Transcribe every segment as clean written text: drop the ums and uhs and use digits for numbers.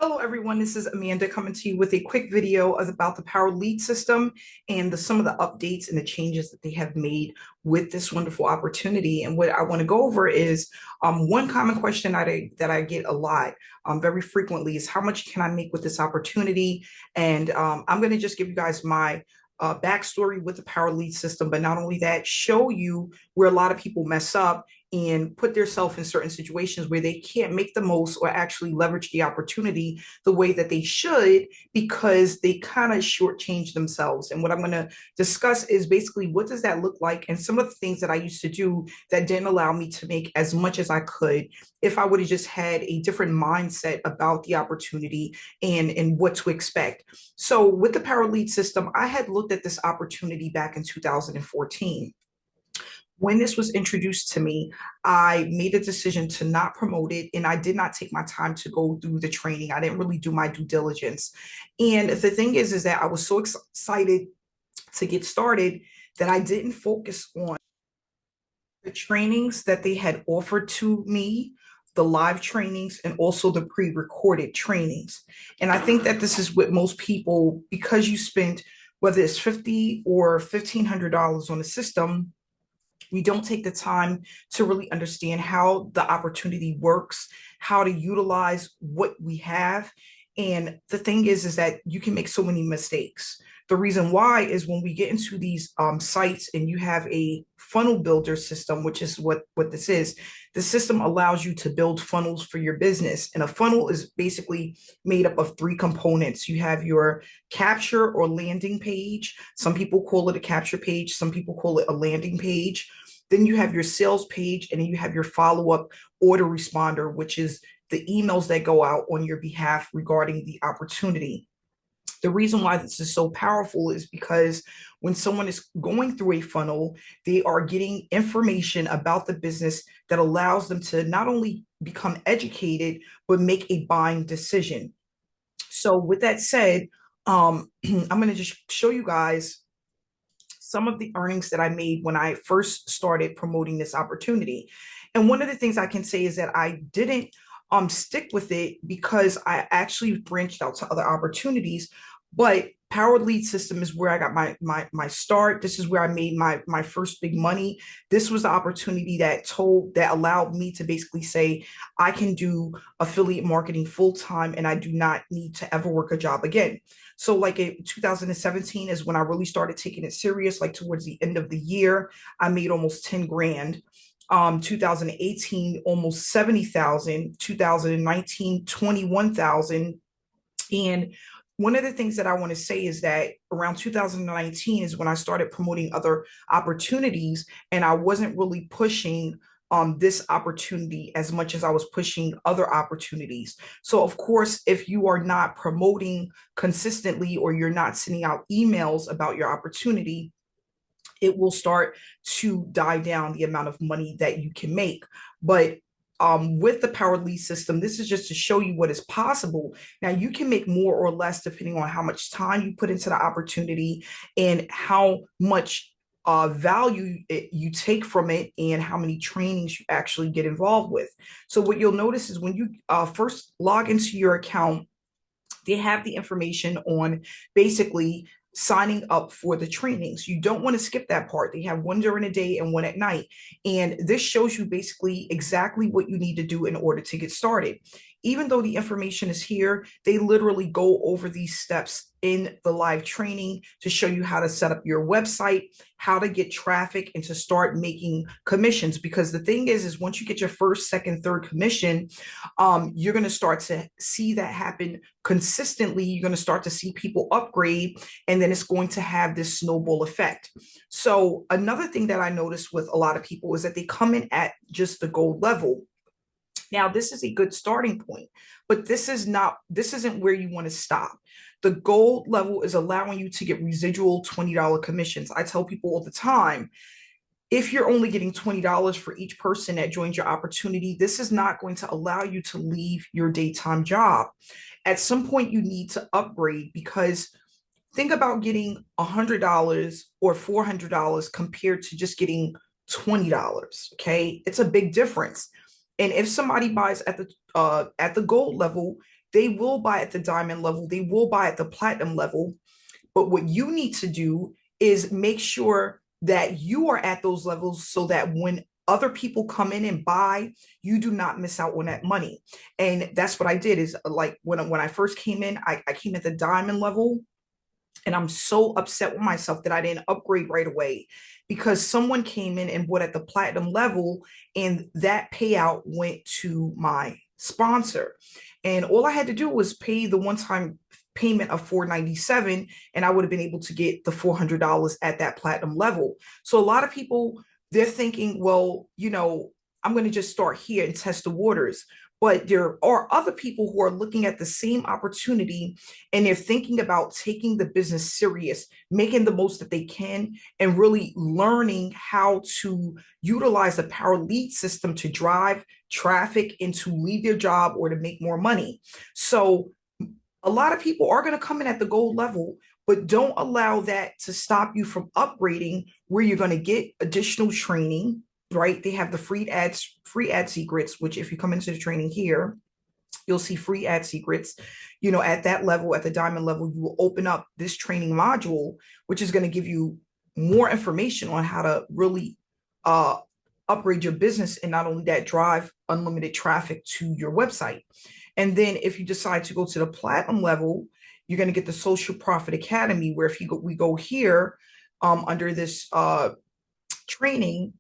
Hello, everyone. This is Amanda coming to you with a quick video about the Power Lead system and some of the updates and the changes that they have made with this wonderful opportunity. And what I want to go over is one common question that I get a lot, very frequently, is how much can I make with this opportunity? And I'm going to just give you guys my backstory with the Power Lead system, but not only that, show you where a lot of people mess up and put themselves in certain situations where they can't make the most or actually leverage the opportunity the way that they should because they kind of shortchange themselves. And what I'm going to discuss is basically what does that look like and some of the things that I used to do that didn't allow me to make as much as I could if I would have just had a different mindset about the opportunity and what to expect. So with the Power Lead system, I had looked at this opportunity back in 2014. When this was introduced to me, I made a decision to not promote it and I did not take my time to go through the training. I didn't really do my due diligence. And the thing is that I was so excited to get started that I didn't focus on the trainings that they had offered to me, the live trainings, and also the pre-recorded trainings. And I think that this is what most people, because you spend, whether it's $50 or $1,500 on a system, we don't take the time to really understand how the opportunity works, how to utilize what we have. And the thing is that you can make so many mistakes. The reason why is when we get into these sites and you have a funnel builder system, which is what this is, the system allows you to build funnels for your business. And a funnel is basically made up of three components. You have your capture or landing page. Some people call it a capture page. Some people call it a landing page. Then you have your sales page, and then you have your follow-up order responder, which is the emails that go out on your behalf regarding the opportunity. The reason why this is so powerful is because when someone is going through a funnel, they are getting information about the business that allows them to not only become educated, but make a buying decision. So with that said, I'm going to just show you guys some of the earnings that I made when I first started promoting this opportunity. And one of the things I can say is that I didn't stick with it because I actually branched out to other opportunities. But Power Lead System is where I got my start. This is where I made my first big money. This was the opportunity that allowed me to basically say I can do affiliate marketing full time and I do not need to ever work a job again. So like in 2017 is when I really started taking it serious. Like towards the end of the year, I made almost 10 grand. 2018, almost 70,000, 2019, 21,000. And one of the things that I want to say is that around 2019 is when I started promoting other opportunities, and I wasn't really pushing this opportunity as much as I was pushing other opportunities. So, of course, if you are not promoting consistently or you're not sending out emails about your opportunity, it will start to die down the amount of money that you can make. But with the Power Lead system, this is just to show you what is possible. Now, you can make more or less depending on how much time you put into the opportunity and how much value you take from it and how many trainings you actually get involved with. So what you'll notice is when you first log into your account, they have the information on basically signing up for the trainings. You don't want to skip that part. They have one during the day and one at night. And this shows you basically exactly what you need to do in order to get started. Even though the information is here, they literally go over these steps in the live training to show you how to set up your website, how to get traffic, and to start making commissions. Because the thing is once you get your first, second, third commission, you're going to start to see that happen consistently. You're going to start to see people upgrade, and then it's going to have this snowball effect. So another thing that I noticed with a lot of people is that they come in at just the gold level. Now, this is a good starting point, but this isn't where you want to stop. The gold level is allowing you to get residual $20 commissions. I tell people all the time, if you're only getting $20 for each person that joins your opportunity, this is not going to allow you to leave your daytime job. At some point, you need to upgrade, because think about getting $100 or $400 compared to just getting $20. Okay, it's a big difference. And if somebody buys at the gold level, they will buy at the diamond level, they will buy at the platinum level. But what you need to do is make sure that you are at those levels so that when other people come in and buy, you do not miss out on that money. And that's what I did is like when I first came in, I came at the diamond level, and I'm so upset with myself that I didn't upgrade right away because someone came in and bought at the platinum level, and that payout went to my sponsor. And all I had to do was pay the one-time payment of $497, and I would have been able to get the $400 at that platinum level. So a lot of people, they're thinking, well, I'm going to just start here and test the waters. But there are other people who are looking at the same opportunity, and they're thinking about taking the business serious, making the most that they can, and really learning how to utilize the power lead system to drive traffic and to leave their job or to make more money. So a lot of people are going to come in at the gold level, but don't allow that to stop you from upgrading, where you're going to get additional training, right? They have the free ad secrets, which if you come into the training here, you'll see free ad secrets. At that level, at the diamond level, you will open up this training module, which is going to give you more information on how to really upgrade your business, and not only that, drive unlimited traffic to your website. And then if you decide to go to the platinum level, you're going to get the Social Profit Academy, where we go here under this training,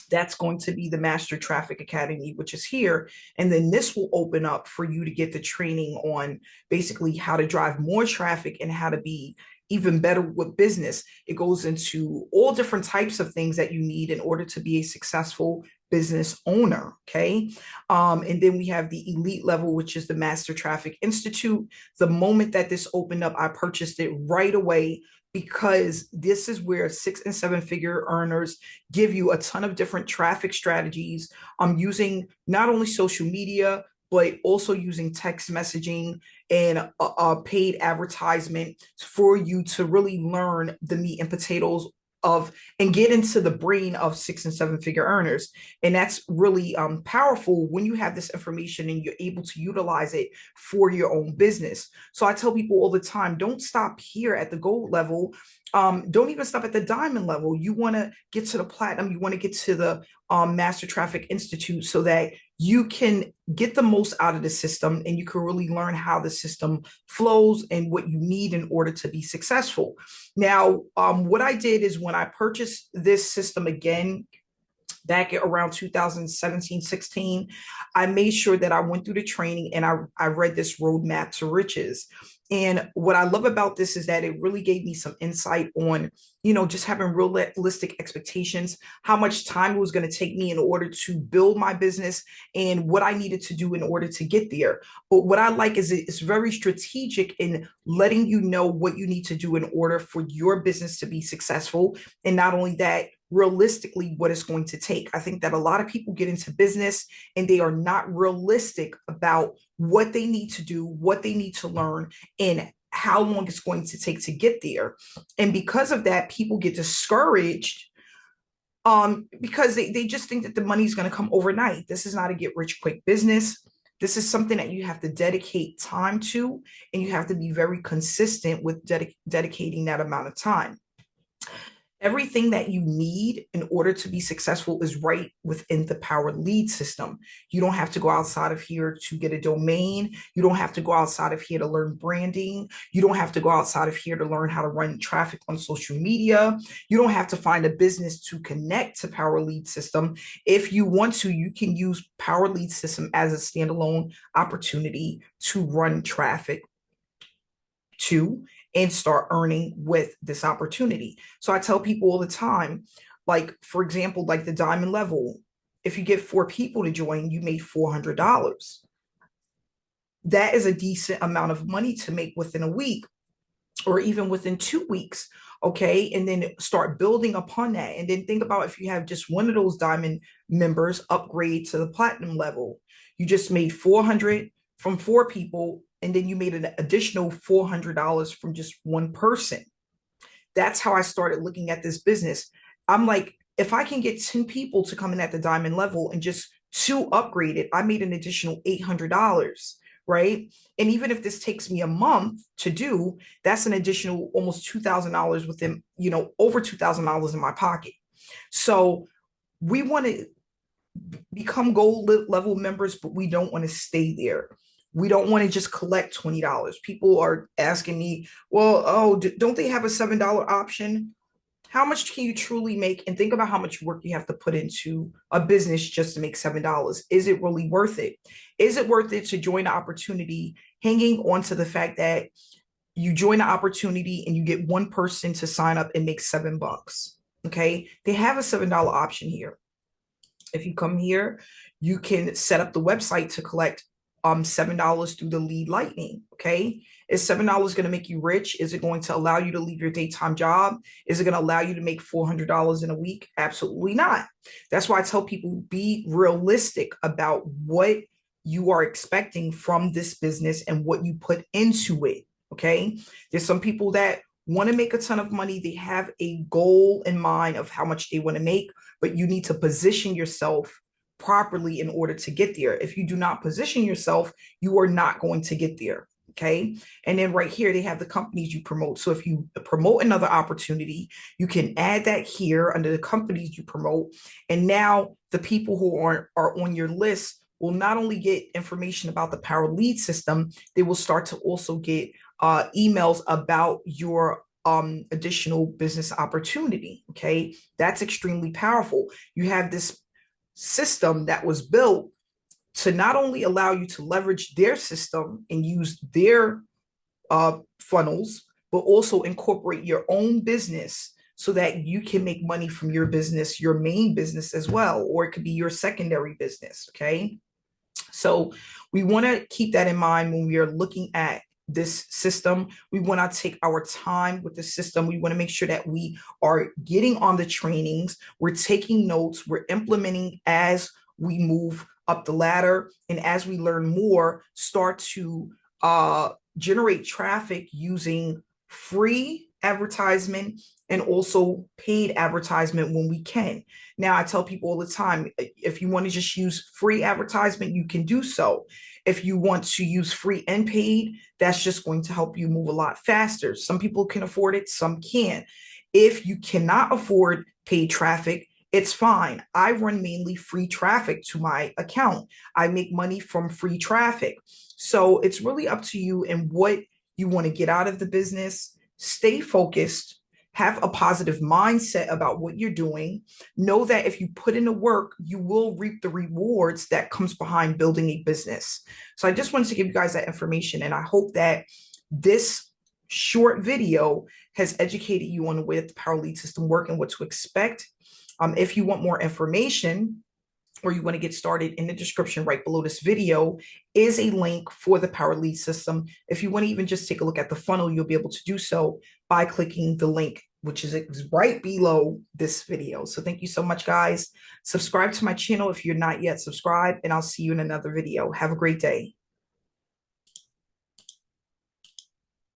that's going to be the Master Traffic Academy, which is here. And then this will open up for you to get the training on basically how to drive more traffic and how to be even better with business. It goes into all different types of things that you need in order to be a successful business owner. Okay. And then we have the elite level, which is the Master Traffic Institute. The moment that this opened up, I purchased it right away, because this is where 6 and 7 figure earners give you a ton of different traffic strategies. Using not only social media, but also using text messaging and paid advertisement for you to really learn the meat and potatoes of and get into the brain of 6 and 7 figure earners. And that's really powerful when you have this information and you're able to utilize it for your own business. So I tell people all the time, don't stop here at the gold level. Don't even stop at the diamond level. You want to get to the platinum. You want to get to the Master Traffic Institute, so that you can get the most out of the system and you can really learn how the system flows and what you need in order to be successful. Now, what I did is when I purchased this system again, back at around 2017-16, I made sure that I went through the training and I read this roadmap to riches. And what I love about this is that it really gave me some insight on, just having realistic expectations, how much time it was going to take me in order to build my business and what I needed to do in order to get there. But what I like is it's very strategic in letting you know what you need to do in order for your business to be successful. And not only that, realistically what it's going to take. I think that a lot of people get into business and they are not realistic about what they need to do, what they need to learn, and how long it's going to take to get there. And because of that, people get discouraged because they just think that the money is going to come overnight. This is not a get rich quick business. This is something that you have to dedicate time to, and you have to be very consistent with dedicating that amount of time. Everything that you need in order to be successful is right within the Power Lead system. You don't have to go outside of here to get a domain. You don't have to go outside of here to learn branding. You don't have to go outside of here to learn how to run traffic on social media. You don't have to find a business to connect to Power Lead system. If you want to, you can use Power Lead system as a standalone opportunity to run traffic to and start earning with this opportunity. So I tell people all the time, like, for example, like the diamond level, if you get 4 people to join, you made $400. That is a decent amount of money to make within a week or even within 2 weeks. Okay. And then start building upon that. And then think about if you have just one of those diamond members upgrade to the platinum level, you just made 400 from 4 people. And then you made an additional $400 from just one person. That's how I started looking at this business. I'm like, if I can get 10 people to come in at the diamond level and just 2 upgraded, I made an additional $800, right? And even if this takes me a month to do, that's an additional almost $2,000 within, over $2,000 in my pocket. So we want to become gold level members, but we don't want to stay there. We don't want to just collect $20. People are asking me, well, oh, don't they have a $7 option? How much can you truly make? And think about how much work you have to put into a business just to make $7. Is it really worth it? Is it worth it to join the opportunity, hanging on to the fact that you join the opportunity and you get one person to sign up and make $7? Okay. They have a $7 option here. If you come here, you can set up the website to collect $7 through the lead lightning. Okay. Is $7 going to make you rich? Is it going to allow you to leave your daytime job? Is it going to allow you to make $400 in a week? Absolutely not. That's why I tell people, be realistic about what you are expecting from this business and what you put into it. Okay. There's some people that want to make a ton of money. They have a goal in mind of how much they want to make, but you need to position yourself properly in order to get there. If you do not position yourself, you are not going to get there. Okay. And then right here, they have the companies you promote. So if you promote another opportunity, you can add that here under the companies you promote. And now the people who are on your list will not only get information about the Power Lead system, they will start to also get emails about your additional business opportunity. Okay. That's extremely powerful. You have this system that was built to not only allow you to leverage their system and use their funnels, but also incorporate your own business so that you can make money from your business, your main business as well, or it could be your secondary business. Okay. So we want to keep that in mind when we are looking at this system. We want to take our time with the system. We want to make sure that we are getting on the trainings, we're taking notes, we're implementing as we move up the ladder, and as we learn more, start to generate traffic using free advertisement and also paid advertisement when we can. Now, I tell people all the time, if you want to just use free advertisement, you can do so. If you want to use free and paid, that's just going to help you move a lot faster. Some people can afford it, some can't. If you cannot afford paid traffic, it's fine. I run mainly free traffic to my account. I make money from free traffic. So it's really up to you and what you want to get out of the business. Stay focused. Have a positive mindset about what you're doing. Know that if you put in the work, you will reap the rewards that comes behind building a business. So I just wanted to give you guys that information, and I hope that this short video has educated you on the way that the Power Lead system works and what to expect. If you want more information, or you want to get started, in the description right below this video is a link for the Power Lead system. If you want to even just take a look at the funnel, you'll be able to do so by clicking the link, which is right below this video. So thank you so much, guys. Subscribe to my channel if you're not yet subscribed, and I'll see you in another video. Have a great day.